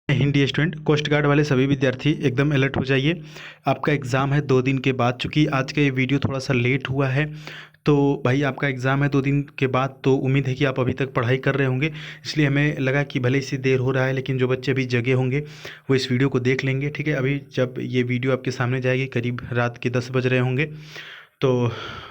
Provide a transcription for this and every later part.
Hindi student coast guard वाले सभी विद्यार्थी एकदम अलर्ट हो जाइए। आपका एग्ज़ाम है 2 दिन के बाद। चूँकि आज का ये वीडियो थोड़ा सा लेट हुआ है तो भाई आपका एग्ज़ाम है 2 दिन के बाद, तो उम्मीद है कि आप अभी तक पढ़ाई कर रहे होंगे। इसलिए हमें लगा कि भले इसी देर हो रहा है लेकिन जो बच्चे अभी जगे होंगे वो इस वीडियो को देख लेंगे। ठीक है, अभी जब ये वीडियो आपके सामने जाएगी करीब रात के 10 बज रहे होंगे, तो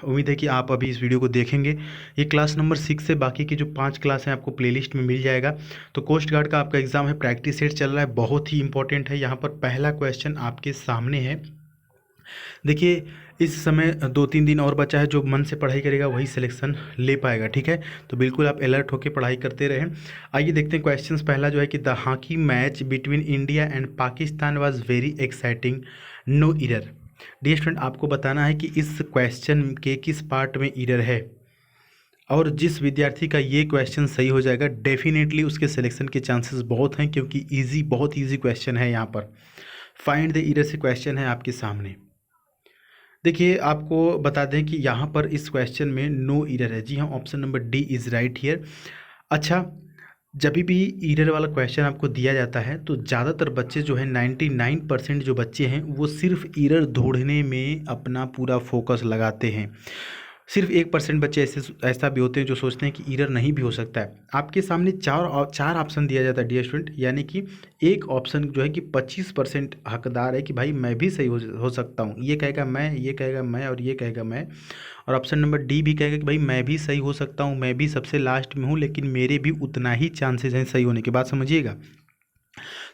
उम्मीद है कि आप अभी इस वीडियो को देखेंगे। ये क्लास नंबर 6 से बाकी की जो 5 क्लास हैं आपको प्लेलिस्ट में मिल जाएगा। तो कोस्ट गार्ड का आपका एग्ज़ाम है, प्रैक्टिस सेट चल रहा है, बहुत ही इंपॉर्टेंट है। यहाँ पर पहला क्वेश्चन आपके सामने है। देखिए, इस समय 2-3 दिन और बचा है, जो मन से पढ़ाई करेगा वही सिलेक्शन ले पाएगा। ठीक है, तो बिल्कुल आप अलर्ट होकर पढ़ाई करते रहें। आइए देखते हैं क्वेश्चन। पहला जो है कि the hockey match between India and Pakistan was very exciting, no error. Dear student, आपको बताना है कि इस क्वेश्चन के किस पार्ट में इरर है, और जिस विद्यार्थी का ये क्वेश्चन सही हो जाएगा डेफिनेटली उसके सिलेक्शन के चांसेस बहुत हैं, क्योंकि बहुत ईजी क्वेश्चन है। यहाँ पर फाइंड द इरर से क्वेश्चन है आपके सामने। देखिए, आपको बता दें कि यहाँ पर इस क्वेश्चन में नो इरर है। जी हाँ, option number D is right here. अच्छा, जब भी इरर वाला क्वेश्चन आपको दिया जाता है तो ज़्यादातर बच्चे जो है 99% जो बच्चे हैं वो सिर्फ इरर ढूंढने में अपना पूरा फोकस लगाते हैं। सिर्फ 1% बच्चे ऐसा भी होते हैं जो सोचते हैं कि इरर नहीं भी हो सकता है। आपके सामने चार ऑप्शन दिया जाता है डियर स्टूडेंट, यानी कि एक ऑप्शन जो है कि 25% हकदार है कि भाई मैं भी सही हो सकता हूँ। ये कहेगा मैं, ये कहेगा मैं, और ये कहेगा मैं। और ऑप्शन नंबर डी भी कहेगा कि भाई मैं भी सही हो सकता हूँ, मैं भी सबसे लास्ट में हूँ, लेकिन मेरे भी उतना ही चांसेस हैं सही होने के। बात समझिएगा।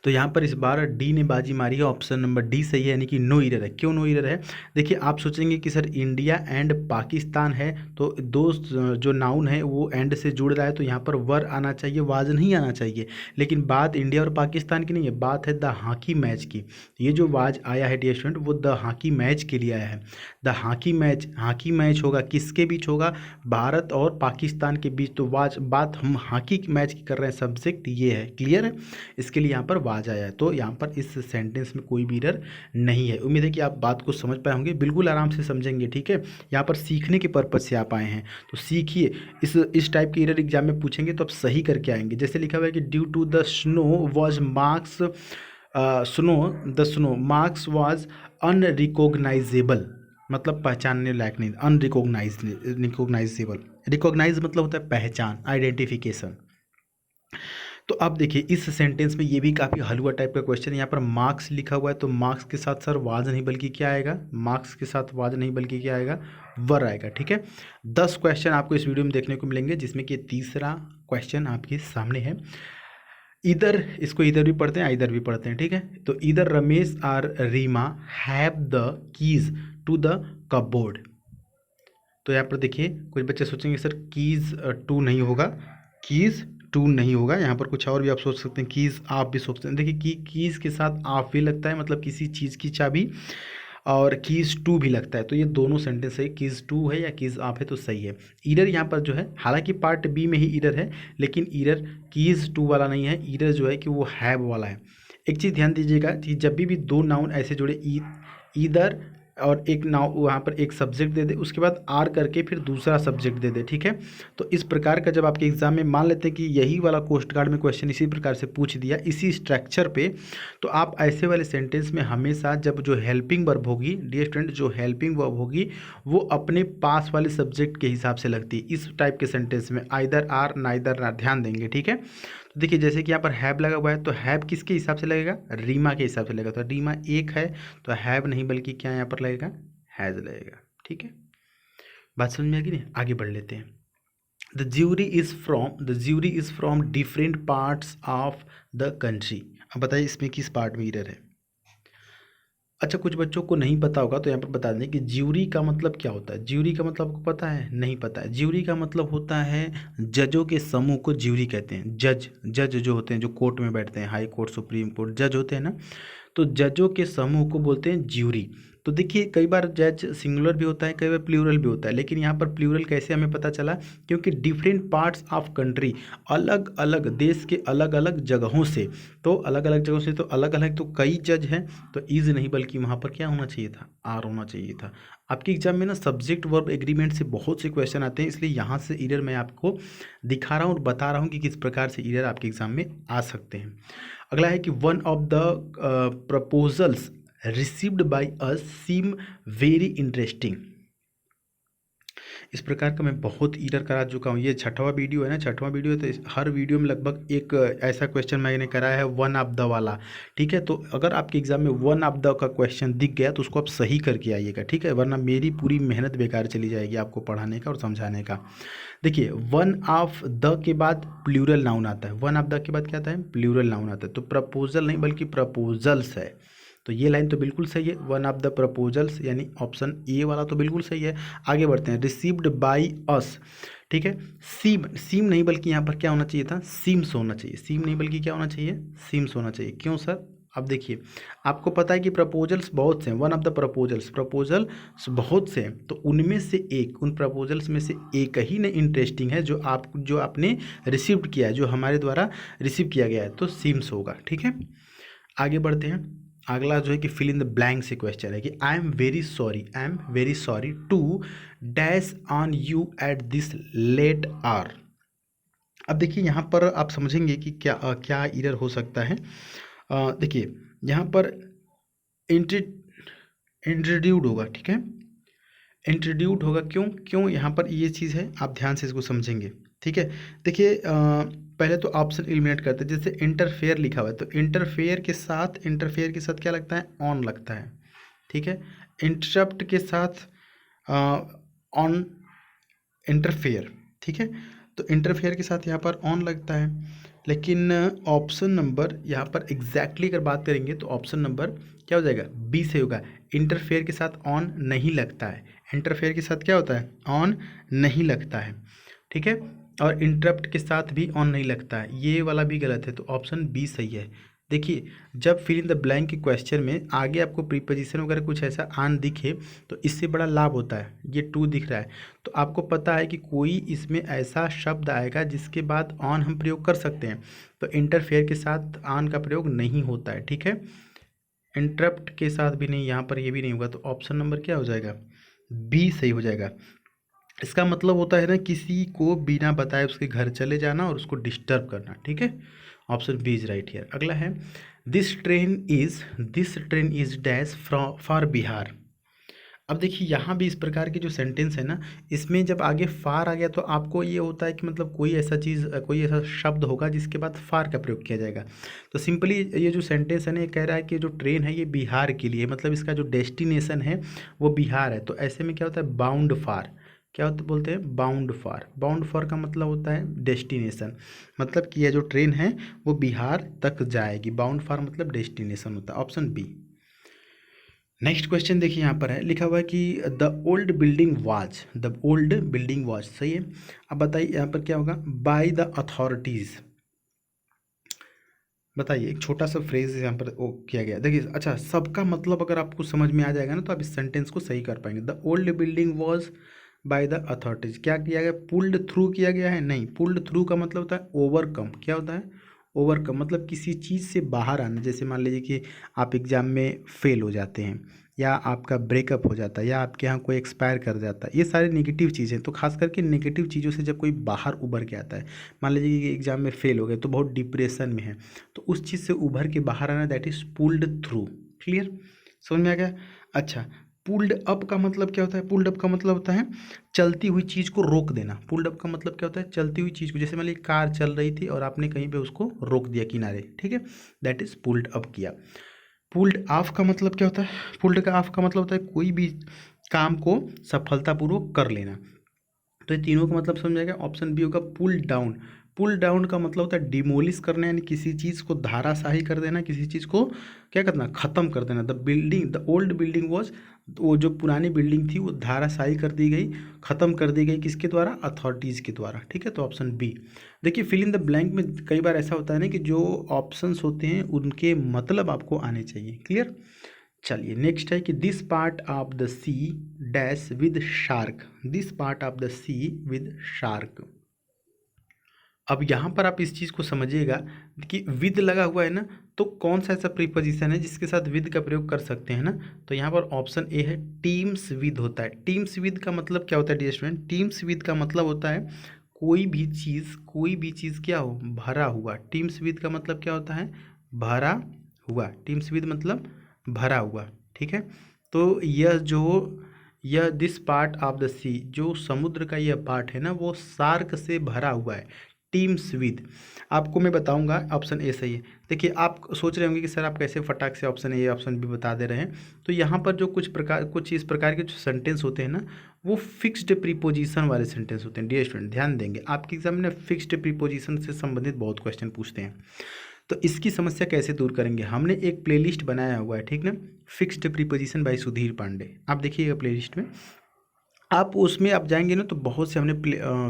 तो यहाँ पर इस बार डी ने बाजी मारी है, ऑप्शन नंबर डी सही है, यानी कि नो इरर है। क्यों नो इरर है? देखिए, आप सोचेंगे कि सर इंडिया एंड पाकिस्तान है तो दो जो नाउन है वो एंड से जुड़ रहा है, तो यहाँ पर वर आना चाहिए, वाज नहीं आना चाहिए। लेकिन बात इंडिया और पाकिस्तान की नहीं है, बात है द हॉकी मैच की। ये जो वाज आया है डियर स्टूडेंट वो द हॉकी मैच के लिए आया है। द हॉकी मैच होगा किसके बीच होगा? भारत और पाकिस्तान के बीच। तो वाज बात हम हॉकी मैच की कर रहे हैं, सब्जेक्ट ये है। क्लियर है? इसके लिए यहाँ पर वाज आया है, तो यहाँ पर इस सेंटेंस में कोई भी एरर नहीं है। उम्मीद है कि आप बात को समझ पाए होंगे, बिल्कुल आराम से समझेंगे। ठीक है, यहाँ पर सीखने के पर्पज से आप आए हैं तो सीखिए। इस टाइप के एरर एग्जाम में पूछेंगे तो आप सही करके आएंगे। जैसे लिखा हुआ है कि due to the snow was marks snow marks was unrecognisable, मतलब पहचानने लायक नहीं, रिकोगनाइजेबल। रिकोगनाइज मतलब होता है पहचान, आइडेंटिफिकेशन। तो अब देखिए, इस सेंटेंस में ये भी काफ़ी हलवा टाइप का क्वेश्चन है। यहाँ पर मार्क्स लिखा हुआ है तो मार्क्स के साथ सर वाज नहीं बल्कि क्या आएगा? मार्क्स के साथ वाज नहीं बल्कि क्या आएगा? वर आएगा। ठीक है, 10 क्वेश्चन आपको इस वीडियो में देखने को मिलेंगे, जिसमें कि तीसरा क्वेश्चन आपके सामने है। इधर इसको इधर भी पढ़ते हैं, इधर भी पढ़ते हैं। ठीक है, तो इधर रमेश और Reema have the keys to the cupboard. तो यहाँ पर देखिए, कुछ बच्चे सोचेंगे सर कीज़ टू नहीं होगा, कीज़ टू नहीं होगा। यहाँ पर कुछ और भी आप सोच सकते हैं, कीज़ आप भी सोच सकते हैं। देखिए, कीज़ के साथ आप भी लगता है, मतलब किसी चीज़ की चाबी, और कीज़ टू भी लगता है, तो ये दोनों सेंटेंस है। कीज़ टू है या कीज़ आप है तो सही है। ईरर यहाँ पर जो है, हालांकि पार्ट बी में ही ईरर है, लेकिन ईरर कीज़ टू वाला नहीं है। ईरर जो है कि वो हैव वाला है। एक चीज़ ध्यान दीजिएगा कि जब भी दो नाउन ऐसे जुड़े, ईदर और एक नाउ वहाँ पर एक सब्जेक्ट दे दे, उसके बाद आर करके फिर दूसरा सब्जेक्ट दे दे। ठीक है, तो इस प्रकार का जब आपके एग्जाम में मान लेते हैं कि यही वाला कोस्ट गार्ड में क्वेश्चन इसी प्रकार से पूछ दिया, इसी स्ट्रक्चर पे, तो आप ऐसे वाले सेंटेंस में हमेशा जब जो हेल्पिंग वर्ब होगी डियर स्टूडेंट, जो हेल्पिंग वर्ब होगी वो अपने पास वाले सब्जेक्ट के हिसाब से लगती है। इस टाइप के सेंटेंस में आइदर आर नाइदर ना, ध्यान देंगे। ठीक है, तो देखिए, जैसे कि यहाँ पर हैव लगा हुआ है तो हैव किसके हिसाब से लगेगा? रीमा के हिसाब से लगेगा। तो रीमा एक है तो हैव नहीं बल्कि क्या यहाँ पर लगेगा? हैज़ लगेगा। ठीक है, बात समझ में आ गई नहीं? आगे बढ़ लेते हैं। The jury is from different parts of the country. अब बताइए इसमें किस पार्ट में इरर है? अच्छा, कुछ बच्चों को नहीं पता होगा तो यहाँ पर बता दें कि ज्यूरी का मतलब क्या होता है। ज्यूरी का मतलब आपको पता है? नहीं पता है। ज्यूरी का मतलब होता है जजों के समूह को ज्यूरी कहते हैं। जज जो होते हैं, जो कोर्ट में बैठते हैं, हाई कोर्ट, सुप्रीम कोर्ट, जज होते हैं ना, तो जजों के समूह को बोलते हैं ज्यूरी। तो देखिए, कई बार जज सिंगुलर भी होता है, कई बार प्लूरल भी होता है, लेकिन यहाँ पर प्लूरल कैसे हमें पता चला? क्योंकि डिफरेंट पार्ट्स ऑफ कंट्री, अलग अलग देश के अलग अलग जगहों से, तो अलग अलग जगहों से, तो अलग अलग तो कई जज हैं, तो इज नहीं बल्कि वहाँ पर क्या होना चाहिए था? आर होना चाहिए था। आपके एग्जाम में ना सब्जेक्ट वर्ब एग्रीमेंट से बहुत से क्वेश्चन आते हैं, इसलिए यहाँ से इरर मैं आपको दिखा रहा हूँ और बता रहा हूँ कि किस प्रकार से इरर आपके एग्जाम में आ सकते हैं। अगला है कि one of the proposals received by us seem very interesting. इस प्रकार का मैं बहुत ईरर करा चुका हूँ। ये छठवां वीडियो है ना, छठवां वीडियो, तो हर वीडियो में लगभग एक ऐसा क्वेश्चन मैंने कराया है वन ऑफ द वाला। ठीक है, तो अगर आपके एग्जाम में वन ऑफ द का क्वेश्चन दिख गया तो उसको आप सही करके आइएगा, ठीक है, वरना मेरी पूरी मेहनत बेकार चली जाएगी आपको पढ़ाने का और समझाने का। देखिए, वन ऑफ द के बाद प्लूरल नाउन आता है। वन ऑफ द के बाद क्या आता है? प्लूरल नाउन आता है। तो प्रपोजल नहीं बल्कि प्रपोजल्स है। तो ये लाइन तो बिल्कुल सही है, वन ऑफ द प्रपोजल्स, यानी ऑप्शन ए वाला तो बिल्कुल सही है। आगे बढ़ते हैं, रिसीव्ड बाय अस। ठीक है, सीम, सीम नहीं बल्कि यहाँ पर क्या होना चाहिए था? सीम्स होना चाहिए। सीम नहीं बल्कि क्या होना चाहिए? सीम्स होना चाहिए। क्यों सर? अब देखिए, आपको पता है कि प्रपोजल्स बहुत से हैं, one of the proposals, proposals बहुत से हैं, तो उनमें से एक, उन प्रपोजल्स में से एक ही ने इंटरेस्टिंग है जो आपने रिसीव्ड किया है, जो हमारे द्वारा रिसीव किया गया है, तो सीम्स होगा। ठीक है, आगे बढ़ते हैं। अगला जो है कि फिल इन द ब्लैंक से क्वेश्चन है कि I am very sorry to dash on you at this late hour. अब देखिए, यहाँ पर आप समझेंगे कि क्या क्या इरर हो सकता है। देखिए, यहाँ पर इंट्रोड्यूड होगा। ठीक है, इंट्रोड्यूड होगा। क्यों क्यों यहाँ पर ये चीज़ है, आप ध्यान से इसको समझेंगे। ठीक है, देखिए, पहले तो ऑप्शन एलिमिनेट करते हैं। जैसे इंटरफेयर लिखा हुआ है, तो इंटरफेयर के साथ क्या लगता है? ऑन लगता है। ठीक है, इंटरप्ट के साथ ऑन, इंटरफेयर। ठीक है, तो इंटरफेयर के साथ यहाँ पर ऑन लगता है, लेकिन ऑप्शन नंबर यहाँ पर एग्जैक्टली अगर बात करेंगे तो ऑप्शन नंबर क्या हो जाएगा? बी से होगा। इंटरफेयर के साथ ऑन नहीं लगता है। इंटरफेयर के साथ क्या होता है? ऑन नहीं लगता है। ठीक है, और इंटरप्ट के साथ भी ऑन नहीं लगता है, ये वाला भी गलत है, तो ऑप्शन बी सही है। देखिए, जब फिल इन द ब्लैंक के क्वेश्चन में आगे आपको प्रीपोजिशन वगैरह कुछ ऐसा ऑन दिखे तो इससे बड़ा लाभ होता है। ये टू दिख रहा है तो आपको पता है कि कोई इसमें ऐसा शब्द आएगा जिसके बाद ऑन हम प्रयोग कर सकते हैं, तो इंटरफेयर के साथ ऑन का प्रयोग नहीं होता है। ठीक है, इंटरप्ट के साथ भी नहीं, यहाँ पर ये भी नहीं होगा, तो ऑप्शन नंबर क्या हो जाएगा? बी सही हो जाएगा। इसका मतलब होता है ना, किसी को बिना बताए उसके घर चले जाना और उसको डिस्टर्ब करना। ठीक है, option B is right here. अगला है, this train is dash from for Bihar. अब देखिए, यहाँ भी इस प्रकार की जो सेंटेंस है ना, इसमें जब आगे फार आ गया तो आपको ये होता है कि मतलब कोई ऐसा चीज़, कोई ऐसा शब्द होगा जिसके बाद फार का प्रयोग किया जाएगा। तो सिंपली ये जो सेंटेंस है ना, ये कह रहा है कि जो ट्रेन है ये बिहार के लिए, मतलब इसका जो डेस्टिनेशन है वो बिहार है। तो ऐसे में क्या होता है? बाउंड फार। क्या होता बोलते हैं? बाउंड फार। बाउंड फार का मतलब होता है डेस्टिनेशन, मतलब कि यह जो ट्रेन है वो बिहार तक जाएगी। बाउंड फार मतलब डेस्टिनेशन होता है, ऑप्शन बी। नेक्स्ट क्वेश्चन देखिए, यहाँ पर है लिखा हुआ है कि द ओल्ड बिल्डिंग वाज, सही है। अब बताइए यहाँ पर क्या होगा? By the authorities. बताइए, एक छोटा सा फ्रेज यहाँ पर वो किया गया, देखिए। अच्छा, सबका मतलब अगर आपको समझ में आ जाएगा ना तो आप इस सेंटेंस को सही कर पाएंगे। The old building was by the authorities. क्या किया गया? पुल्ड थ्रू किया गया है? नहीं, पुल्ड थ्रू का मतलब होता है ओवरकम। क्या होता है? ओवरकम, मतलब किसी चीज़ से बाहर आना। जैसे मान लीजिए कि आप एग्ज़ाम में फेल हो जाते हैं, या आपका ब्रेकअप हो जाता है, या आपके यहाँ कोई एक्सपायर कर जाता है, ये सारी नेगेटिव चीज़ें। तो खास करके नेगेटिव चीज़ों से जब कोई बाहर उभर के आता है, मान लीजिए कि एग्ज़ाम में फेल हो गए तो बहुत डिप्रेशन में है, तो उस चीज़ से उभर के बाहर आना, that is pulled through. Clear, समझ में आ गया? अच्छा, पुल्ड अप का मतलब क्या होता है? पुल्ड अप का मतलब होता है चलती हुई चीज़ को रोक देना। पुल्ड अप का मतलब क्या होता है? चलती हुई चीज़ को, जैसे मान लीजिए कार चल रही थी और आपने कहीं पे उसको रोक दिया किनारे, ठीक है, दैट इज़ पुल्ड अप किया। पुल्ड ऑफ का मतलब क्या होता है? पुल्ड का ऑफ का मतलब होता है कोई भी काम को सफलतापूर्वक कर लेना। तो ये तीनों का मतलब समझ जाएगा, ऑप्शन बी होगा पुल डाउन। पुल डाउन का मतलब होता है डिमोलिश करना, यानी किसी चीज़ को धाराशाही कर देना, किसी चीज़ को क्या करना? ख़त्म कर देना। द ओल्ड बिल्डिंग वॉज, वो जो पुरानी बिल्डिंग थी वो धाराशाही कर दी गई, ख़त्म कर दी गई, किसके द्वारा? अथॉरिटीज़ के द्वारा। ठीक है, तो ऑप्शन बी। देखिए, फिल इन द ब्लैंक में कई बार ऐसा होता है ना कि जो ऑप्शंस होते हैं उनके मतलब आपको आने चाहिए। क्लियर, चलिए नेक्स्ट है कि this part of the sea dash with shark. This part of the sea with shark. अब यहाँ पर आप इस चीज़ को समझिएगा कि विद लगा हुआ है ना, तो कौन सा ऐसा प्रीपोजिशन है जिसके साथ विद का प्रयोग कर सकते हैं ना, तो यहाँ पर ऑप्शन ए है, टीम्स विद होता है। टीम्स विद का मतलब क्या होता है डियर स्टूडेंट? टीम्स विद का मतलब होता है कोई भी चीज़ क्या हो? भरा हुआ। टीम्स विद का मतलब क्या होता है? भरा हुआ, टिम्स विद मतलब भरा हुआ, ठीक है। तो यह दिस पार्ट ऑफ द सी, जो समुद्र का यह पार्ट है ना वो शार्क से भरा हुआ है, टीम्स विद। आपको मैं बताऊंगा, ऑप्शन ए सही है। देखिए आप सोच रहे होंगे कि सर आप कैसे फटाक से ऑप्शन ए ऑप्शन बी बता दे रहे हैं। तो यहाँ पर जो कुछ इस प्रकार के जो सेंटेंस होते हैं ना वो फिक्स्ड प्रीपोजिशन वाले सेंटेंस होते हैं। डियर स्टूडेंट ध्यान देंगे, आपके एग्जाम में फिक्स्ड प्रीपोजिशन से संबंधित बहुत क्वेश्चन पूछते हैं। तो इसकी समस्या कैसे दूर करेंगे, हमने एक प्लेलिस्ट बनाया हुआ है, ठीक ना, fixed preposition by Sudhir Pandey. आप देखिएगा प्लेलिस्ट में, आप उसमें आप जाएंगे ना तो बहुत से हमने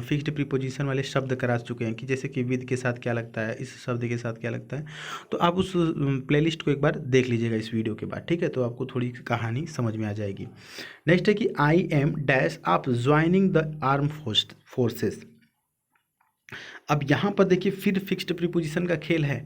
फिक्स्ड प्रीपोजिशन वाले शब्द करा चुके हैं कि जैसे कि विद के साथ क्या लगता है, इस शब्द के साथ क्या लगता है। तो आप उस प्लेलिस्ट को एक बार देख लीजिएगा इस वीडियो के बाद, ठीक है, तो आपको थोड़ी कहानी समझ में आ जाएगी। नेक्स्ट है कि I M dash of joining the arm forces. अब यहाँ पर देखिए फिर फिक्स्ड प्रीपोजिशन का खेल है।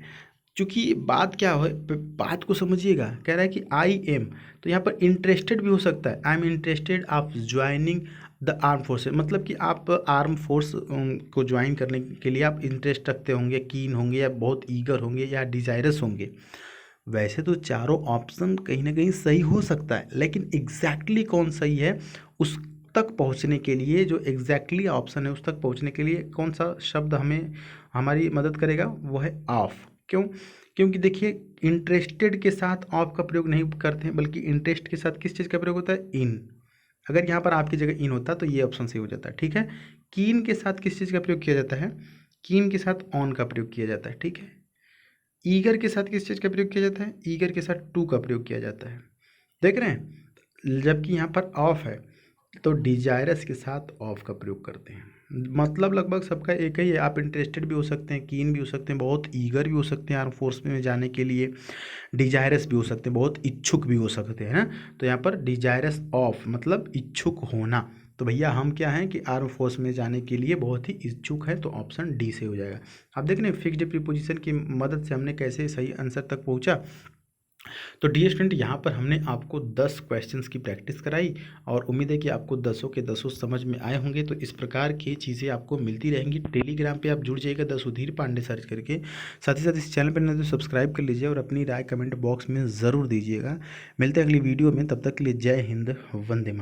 चूँकि बात क्या है, बात को समझिएगा, कह रहा है कि आई एम, तो यहाँ पर इंटरेस्टेड भी हो सकता है, I am interested of joining the arm forces, मतलब कि आप आर्म फोर्स को ज्वाइन करने के लिए आप इंटरेस्ट रखते होंगे, कीन होंगे, या बहुत ईगर होंगे, या डिजायरस होंगे। वैसे तो चारों ऑप्शन कहीं ना कहीं सही हो सकता है, लेकिन एग्जैक्टली कौन सही है उस तक पहुंचने के लिए, जो एग्जैक्टली ऑप्शन है उस तक पहुंचने के लिए कौन सा शब्द हमें हमारी मदद करेगा, वो है ऑफ। क्यों? क्योंकि देखिए इंटरेस्टेड के साथ ऑफ का प्रयोग नहीं करते हैं, बल्कि इंटरेस्ट के साथ किस चीज़ का प्रयोग होता है, इन। अगर यहाँ पर आपकी जगह इन होता तो ये ऑप्शन सही हो जाता है, ठीक है। कीन के साथ किस चीज़ का प्रयोग किया जाता है, कीन के साथ ऑन का प्रयोग किया जाता है, ठीक है। ईगर के साथ किस चीज़ का प्रयोग किया जाता है, ईगर के साथ टू का प्रयोग किया जाता है, देख रहे हैं। जबकि यहाँ पर ऑफ है तो डिजायरस के साथ ऑफ का प्रयोग करते हैं। मतलब लगभग सबका एक ही है, आप इंटरेस्टेड भी हो सकते हैं, कीन भी हो सकते हैं, बहुत ईगर भी हो सकते हैं आर्म फोर्स में जाने के लिए, डिजायरस भी हो सकते हैं, बहुत इच्छुक भी हो सकते हैं ना। तो यहाँ पर डिजायरस ऑफ मतलब इच्छुक होना, तो भैया हम क्या हैं कि आर्म फोर्स में जाने के लिए बहुत ही इच्छुक है, तो ऑप्शन डी से हो जाएगा। आप देख रहे हैं फिक्स्ड प्रीपोजिशन की मदद से हमने कैसे सही आंसर तक पहुंचा। तो डियर स्टूडेंट यहाँ पर हमने आपको 10 क्वेश्चंस की प्रैक्टिस कराई, और उम्मीद है कि आपको 10 के 10 समझ में आए होंगे। तो इस प्रकार की चीज़ें आपको मिलती रहेंगी। टेलीग्राम पे आप जुड़ जाइएगा द सुधीर पांडे सर्च करके। साथ ही साथ इस चैनल पर न तो सब्सक्राइब कर लीजिए और अपनी राय कमेंट बॉक्स में ज़रूर दीजिएगा। मिलते हैं अगली वीडियो में, तब तक के लिए जय हिंद, वंदे मातरम।